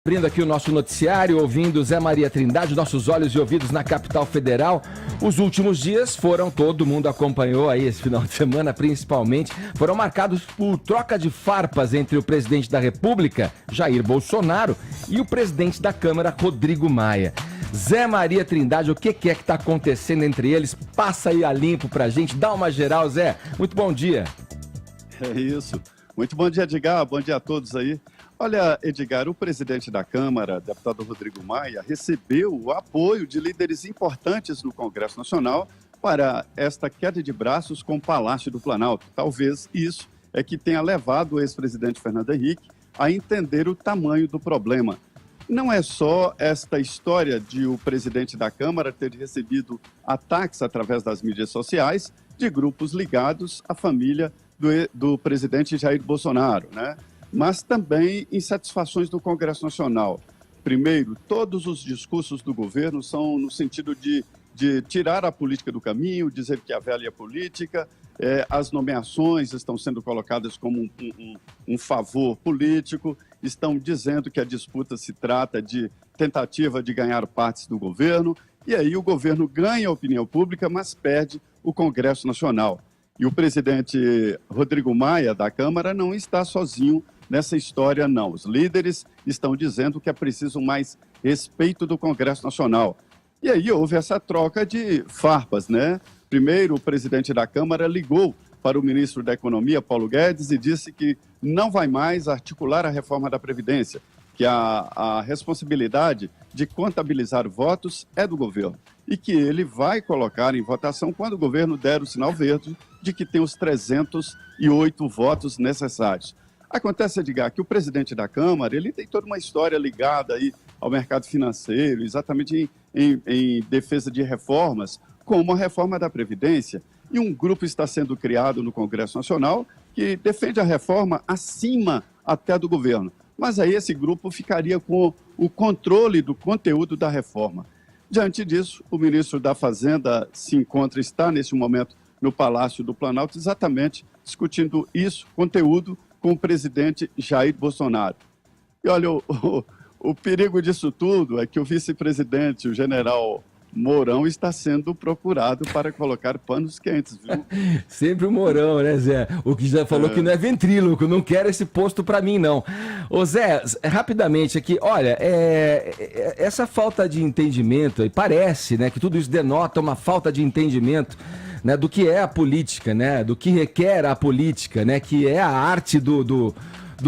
Abrindo aqui o nosso noticiário, ouvindo Zé Maria Trindade, nossos olhos e ouvidos na capital federal. Os últimos dias todo mundo acompanhou aí esse final de semana, principalmente, foram marcados por troca de farpas entre o presidente da República, Jair Bolsonaro, e o presidente da Câmara, Rodrigo Maia. Zé Maria Trindade, o que é que está acontecendo entre eles? Passa aí a limpo pra gente, dá uma geral, Zé. Muito bom dia. É isso. Muito bom dia, Edgar. Bom dia a todos aí. Olha, Edgar, o presidente da Câmara, deputado Rodrigo Maia, recebeu o apoio de líderes importantes no Congresso Nacional para esta queda de braços com o Palácio do Planalto. Talvez isso é que tenha levado o ex-presidente Fernando Henrique a entender o tamanho do problema. Não é só esta história de o presidente da Câmara ter recebido ataques através das mídias sociais de grupos ligados à família do presidente Jair Bolsonaro, né? Mas também insatisfações do Congresso Nacional. Primeiro, todos os discursos do governo são no sentido de tirar a política do caminho, dizer que a velha política, as nomeações estão sendo colocadas como um favor político, estão dizendo que a disputa se trata de tentativa de ganhar partes do governo, e aí o governo ganha a opinião pública, mas perde o Congresso Nacional. E o presidente Rodrigo Maia, da Câmara, não está sozinho nessa história, não. Os líderes estão dizendo que é preciso mais respeito do Congresso Nacional. E aí houve essa troca de farpas, né? Primeiro, o presidente da Câmara ligou para o ministro da Economia, Paulo Guedes, e disse que não vai mais articular a reforma da Previdência, que a responsabilidade de contabilizar votos é do governo e que ele vai colocar em votação quando o governo der o sinal verde de que tem os 308 votos necessários. Acontece, Edgar, que o presidente da Câmara ele tem toda uma história ligada aí ao mercado financeiro, exatamente em defesa de reformas, como a reforma da Previdência. E um grupo está sendo criado no Congresso Nacional que defende a reforma acima até do governo. Mas aí esse grupo ficaria com o controle do conteúdo da reforma. Diante disso, o ministro da Fazenda está neste momento no Palácio do Planalto, exatamente discutindo isso, conteúdo, com o presidente Jair Bolsonaro. E olha, o perigo disso tudo é que o vice-presidente, o general Mourão, está sendo procurado para colocar panos quentes, viu? Sempre o Mourão, né, Zé? O que já falou que não é ventríloco, não quer esse posto para mim, não. Ô, Zé, rapidamente aqui, olha, essa falta de entendimento, e parece, né, que tudo isso denota uma falta de entendimento, né, do que é a política, né, do que requer a política, né, que é a arte do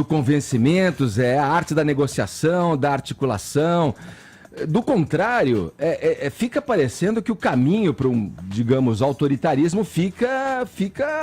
convencimento, é a arte da negociação, da articulação. Do contrário, fica parecendo que o caminho para digamos, autoritarismo fica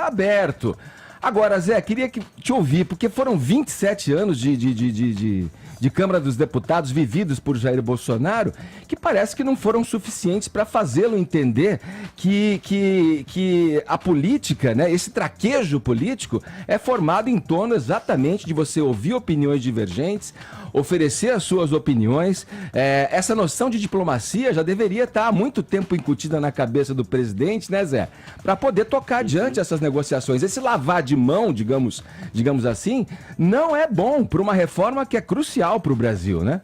aberto. Agora, Zé, queria te ouvir, porque foram 27 anos de Câmara dos Deputados vividos por Jair Bolsonaro, que parece que não foram suficientes para fazê-lo entender que a política, né, esse traquejo político é formado em torno exatamente de você ouvir opiniões divergentes, oferecer as suas opiniões. Essa noção de diplomacia já deveria estar há muito tempo incutida na cabeça do presidente, né, Zé? Para poder tocar adiante essas negociações. Esse lavar de mão, digamos assim, não é bom para uma reforma que é crucial para o Brasil, né?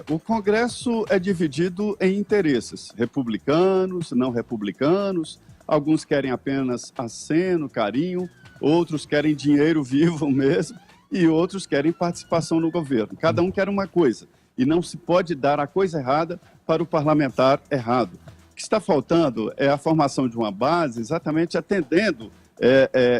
O Congresso é dividido em interesses, republicanos, não republicanos, alguns querem apenas aceno, carinho, outros querem dinheiro vivo mesmo, e outros querem participação no governo. Cada um quer uma coisa, e não se pode dar a coisa errada para o parlamentar errado. O que está faltando é a formação de uma base exatamente atendendo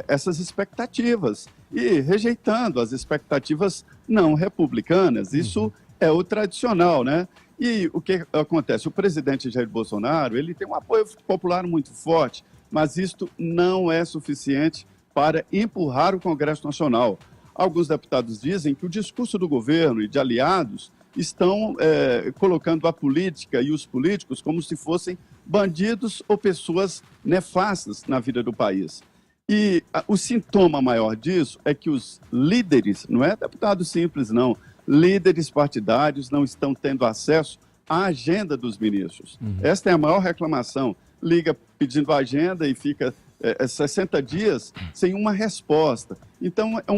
essas expectativas e rejeitando as expectativas não republicanas. Isso é o tradicional, né? E o que acontece? O presidente Jair Bolsonaro, ele tem um apoio popular muito forte, mas isto não é suficiente para empurrar o Congresso Nacional. Alguns deputados dizem que o discurso do governo e de aliados estão colocando a política e os políticos como se fossem bandidos ou pessoas nefastas na vida do país. E o sintoma maior disso é que os líderes, não é deputado simples não, líderes partidários não estão tendo acesso à agenda dos ministros. Esta é a maior reclamação. Liga pedindo a agenda e fica 60 dias sem uma resposta. Então, é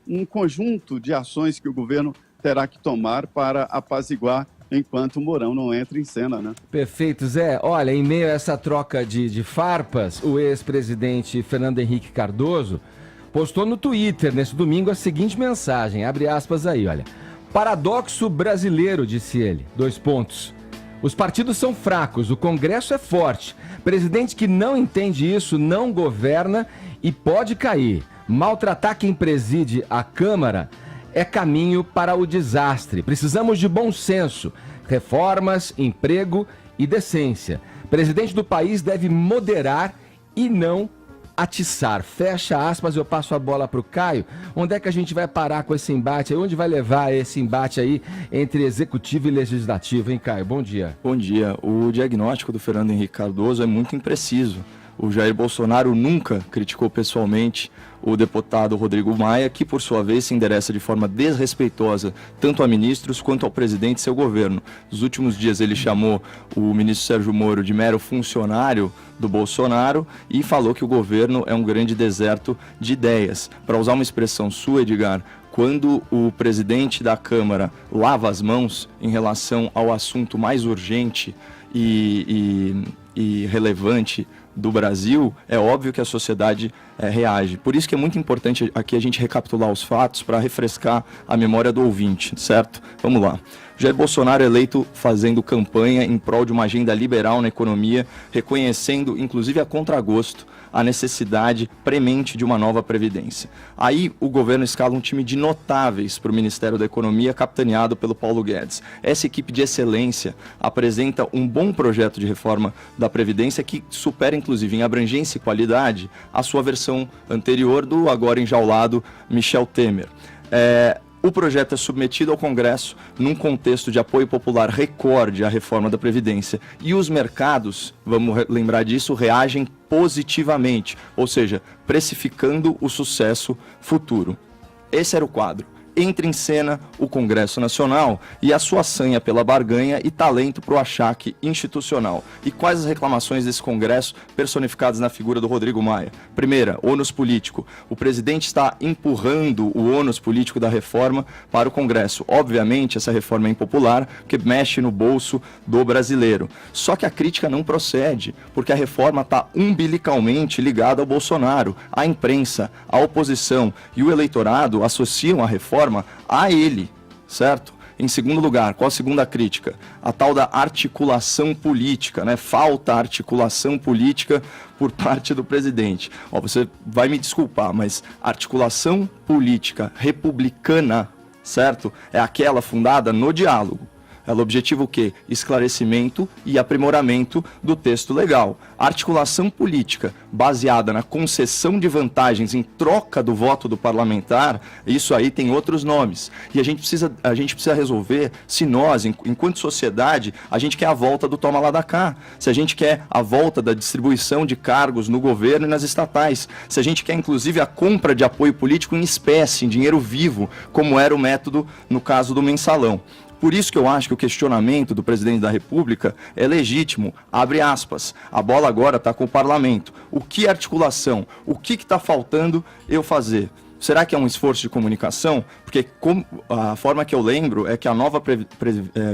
um conjunto de ações que o governo terá que tomar para apaziguar enquanto o Mourão não entra em cena, né? Perfeito, Zé. Olha, em meio a essa troca de farpas, o ex-presidente Fernando Henrique Cardoso postou no Twitter, nesse domingo, a seguinte mensagem, abre aspas aí, olha. Paradoxo brasileiro, disse ele, 2 pontos. Os partidos são fracos, o Congresso é forte. Presidente que não entende isso não governa e pode cair. Maltratar quem preside a Câmara é caminho para o desastre. Precisamos de bom senso, reformas, emprego e decência. Presidente do país deve moderar e não atiçar. Fecha aspas, eu passo a bola para o Caio. Onde é que a gente vai parar com esse embate aí? Onde vai levar esse embate aí entre executivo e legislativo, hein, Caio? Bom dia. Bom dia. O diagnóstico do Fernando Henrique Cardoso é muito impreciso. O Jair Bolsonaro nunca criticou pessoalmente o deputado Rodrigo Maia, que por sua vez se endereça de forma desrespeitosa tanto a ministros quanto ao presidente e seu governo. Nos últimos dias ele chamou o ministro Sérgio Moro de mero funcionário do Bolsonaro e falou que o governo é um grande deserto de ideias. Para usar uma expressão sua, Edgar, quando o presidente da Câmara lava as mãos em relação ao assunto mais urgente e relevante do Brasil, é óbvio que a sociedade reage. Por isso que é muito importante aqui a gente recapitular os fatos para refrescar a memória do ouvinte, certo? Vamos lá. Jair Bolsonaro eleito fazendo campanha em prol de uma agenda liberal na economia, reconhecendo, inclusive a contragosto, a necessidade premente de uma nova previdência. Aí o governo escala um time de notáveis para o Ministério da Economia, capitaneado pelo Paulo Guedes. Essa equipe de excelência apresenta um bom projeto de reforma da Previdência que supera, inclusive, em abrangência e qualidade, a sua versão anterior do agora enjaulado Michel Temer. O projeto é submetido ao Congresso num contexto de apoio popular recorde à reforma da Previdência. E os mercados, vamos lembrar disso, reagem positivamente, ou seja, precificando o sucesso futuro. Esse era o quadro. Entra em cena o Congresso Nacional e a sua sanha pela barganha e talento para o achaque institucional. E quais as reclamações desse Congresso personificadas na figura do Rodrigo Maia? Primeira, ônus político. O presidente está empurrando o ônus político da reforma para o Congresso. Obviamente, essa reforma é impopular, porque mexe no bolso do brasileiro. Só que a crítica não procede, porque a reforma está umbilicalmente ligada ao Bolsonaro, à imprensa, à oposição, e o eleitorado associam a reforma a ele, certo? Em segundo lugar, qual a segunda crítica? A tal da articulação política, né? Falta articulação política por parte do presidente. Você vai me desculpar, mas articulação política republicana, certo? É aquela fundada no diálogo. Ela objetiva o quê? Esclarecimento e aprimoramento do texto legal. A articulação política baseada na concessão de vantagens em troca do voto do parlamentar, isso aí tem outros nomes. E a gente precisa resolver se nós, enquanto sociedade, a gente quer a volta do toma lá da cá. Se a gente quer a volta da distribuição de cargos no governo e nas estatais. Se a gente quer, inclusive, a compra de apoio político em espécie, em dinheiro vivo, como era o método no caso do mensalão. Por isso que eu acho que o questionamento do presidente da República é legítimo, abre aspas, a bola agora está com o parlamento. O que é articulação? O que está faltando eu fazer? Será que é um esforço de comunicação? Porque a forma que eu lembro é que a nova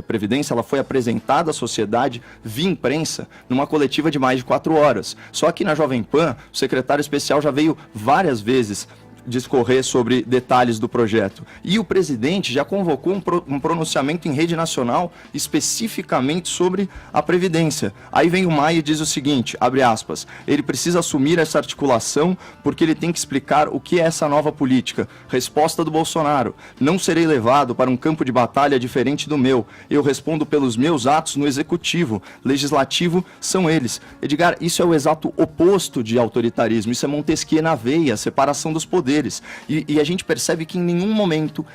Previdência ela foi apresentada à sociedade via imprensa numa coletiva de mais de 4 horas. Só que na Jovem Pan, o secretário especial já veio várias vezes discorrer sobre detalhes do projeto. E o presidente já convocou um pronunciamento em rede nacional especificamente sobre a Previdência. Aí vem o Maia e diz o seguinte, abre aspas, ele precisa assumir essa articulação porque ele tem que explicar o que é essa nova política. Resposta do Bolsonaro, não serei levado para um campo de batalha diferente do meu. Eu respondo pelos meus atos no executivo, legislativo são eles. Edgar, isso é o exato oposto de autoritarismo, isso é Montesquieu na veia, separação dos poderes. E a gente percebe que em nenhum momento,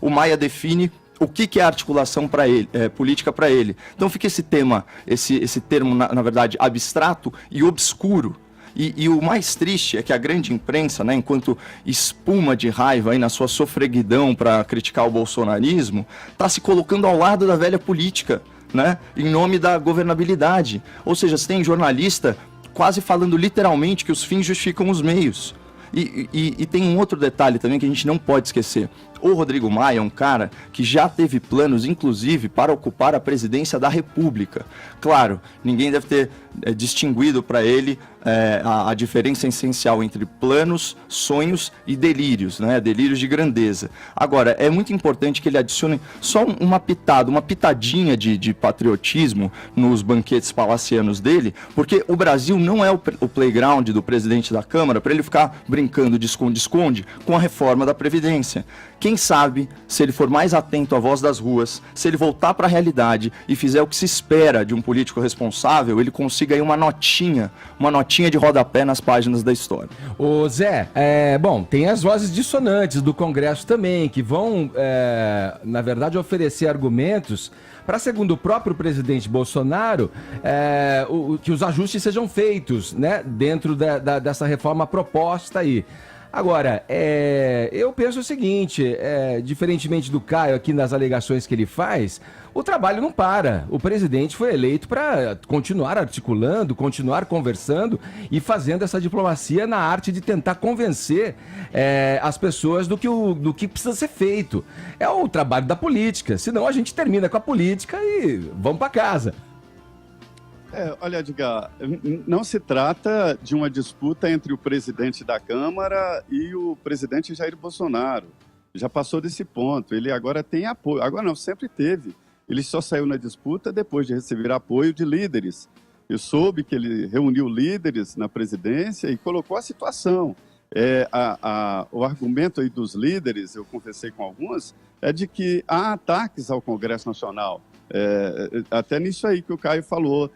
o Maia define o que é articulação para ele, política para ele. Então fica esse termo, na verdade, abstrato e obscuro. E o mais triste é que a grande imprensa, né, enquanto espuma de raiva aí na sua sofreguidão para criticar o bolsonarismo, está se colocando ao lado da velha política, né, em nome da governabilidade. Ou seja, você tem jornalista quase falando literalmente que os fins justificam os meios. E tem um outro detalhe também que a gente não pode esquecer. O Rodrigo Maia é um cara que já teve planos, inclusive, para ocupar a presidência da República. Claro, ninguém deve ter distinguido para ele a diferença essencial entre planos, sonhos e delírios, né? Delírios de grandeza. Agora, é muito importante que ele adicione só uma pitada, uma pitadinha de patriotismo nos banquetes palacianos dele, porque o Brasil não é o playground do presidente da Câmara para ele ficar brincando de esconde-esconde com a reforma da Previdência. Quem sabe, se ele for mais atento à voz das ruas, se ele voltar para a realidade e fizer o que se espera de um político responsável, ele consiga aí uma notinha de rodapé nas páginas da história. Ô Zé, bom, tem as vozes dissonantes do Congresso também, que vão, na verdade, oferecer argumentos para, segundo o próprio presidente Bolsonaro, que os ajustes sejam feitos, né, dentro dessa reforma proposta aí. Agora, eu penso o seguinte, diferentemente do Caio aqui nas alegações que ele faz, o trabalho não para. O presidente foi eleito para continuar articulando, continuar conversando e fazendo essa diplomacia na arte de tentar convencer as pessoas do que precisa ser feito. É o trabalho da política, senão a gente termina com a política e vamos para casa. Olha, Edgar, não se trata de uma disputa entre o presidente da Câmara e o presidente Jair Bolsonaro. Já passou desse ponto. Ele agora tem apoio. Agora não, sempre teve. Ele só saiu na disputa depois de receber apoio de líderes. Eu soube que ele reuniu líderes na presidência e colocou a situação. O argumento aí dos líderes, eu conversei com alguns, é de que há ataques ao Congresso Nacional. Até nisso aí que o Caio falou,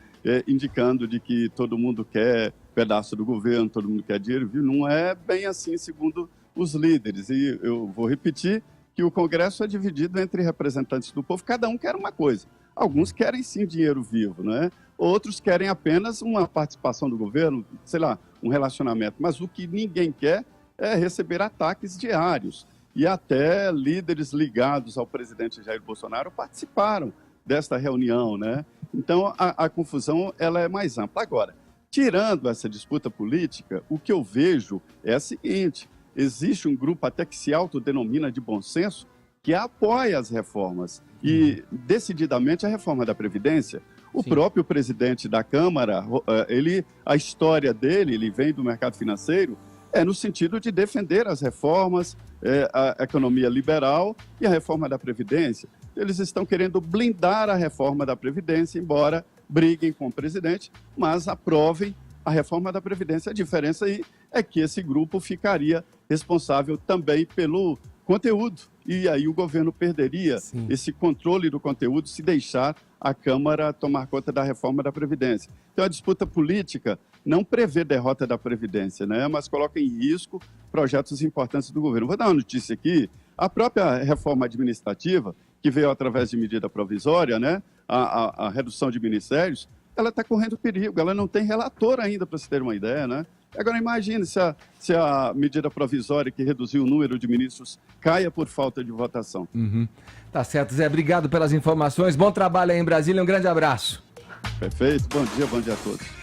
indicando de que todo mundo quer pedaço do governo, todo mundo quer dinheiro, viu? Não é bem assim, segundo os líderes. E eu vou repetir que o Congresso é dividido entre representantes do povo, cada um quer uma coisa. Alguns querem sim dinheiro vivo, né? Outros querem apenas uma participação do governo, sei lá, um relacionamento. Mas o que ninguém quer é receber ataques diários. E até líderes ligados ao presidente Jair Bolsonaro participaram desta reunião, né? Então, a confusão ela é mais ampla. Agora, tirando essa disputa política, o que eu vejo é o seguinte: existe um grupo até que se autodenomina de bom senso que apoia as reformas e, decididamente, a reforma da Previdência. O próprio presidente da Câmara, a história dele, ele vem do mercado financeiro, no sentido de defender as reformas, a economia liberal e a reforma da Previdência. Eles estão querendo blindar a reforma da Previdência, embora briguem com o presidente, mas aprovem a reforma da Previdência. A diferença aí é que esse grupo ficaria responsável também pelo conteúdo, e aí o governo perderia esse controle do conteúdo se deixar a Câmara tomar conta da reforma da Previdência. Então, a disputa política não prevê derrota da Previdência, né? Mas coloca em risco projetos importantes do governo. Vou dar uma notícia aqui: a própria reforma administrativa, que veio através de medida provisória, né? A redução de ministérios, ela está correndo perigo, ela não tem relator ainda, para se ter uma ideia, né? Agora imagine se a medida provisória que reduziu o número de ministros caia por falta de votação. Tá certo, Zé. Obrigado pelas informações. Bom trabalho aí em Brasília. Um grande abraço. Perfeito. Bom dia a todos.